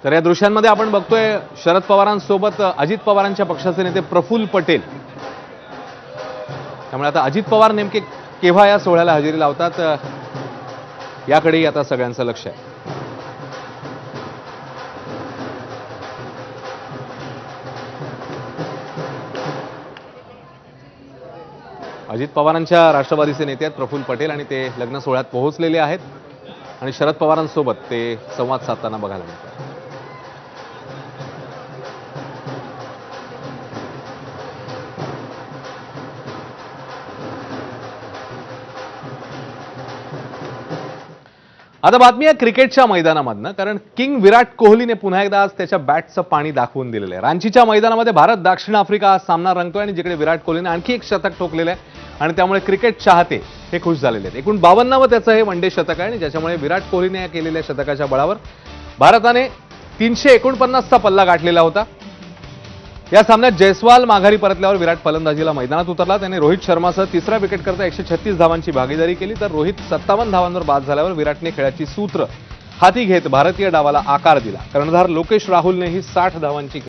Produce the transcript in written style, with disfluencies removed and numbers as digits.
तर या दृश्यांमध्ये आपण बघतोय शरद पवारांसोबत अजित पवारांच्या पक्षाचे नेते प्रफुल्ल पटेल. त्यामुळे आता अजित पवार नेमके केव्हा या सोहळ्याला हजेरी लावतात याकडेही आता सगळ्यांचं लक्ष आहे. अजित पवारांच्या राष्ट्रवादीचे नेते आहेत प्रफुल्ल पटेल आणि ते लग्न सोहळ्यात पोहोचलेले आहेत आणि शरद पवारांसोबत ते संवाद साधताना बघायला मिळतात. आता बातमी आहे क्रिकेटच्या मैदानामधनं, कारण किंग विराट कोहलीने पुन्हा एकदा आज त्याच्या बॅटचं पाणी दाखवून दिलेलं आहे. रांचीच्या मैदानामध्ये भारत दक्षिण आफ्रिका हा सामना रंगतोय आणि जिकडे विराट कोहलीने आणखी एक शतक ठोकलेलं आहे आणि त्यामुळे क्रिकेट चाहते हे खुश झालेले आहेत. एकूण 52वं त्याचं हे वनडे शतक आहे आणि ज्याच्यामुळे विराट कोहलीने केलेल्या शतकाच्या बळावर भारताने 349चा पल्ला गाठलेला होता. या सामन्यात जयस्वाल माघारी परतल्यावर विराट फलंदाजीला मैदानात उतरला. त्याने रोहित शर्मासह तिसरा विकेट करता 136 धावांची भागीदारी केली. तर रोहित 57 धावांवर बाद झाल्यावर विराटने खेळाची सूत्र हाती घेत भारतीय डावाला आकार दिला. कर्णधार लोकेश राहुलनेही 60 धावांची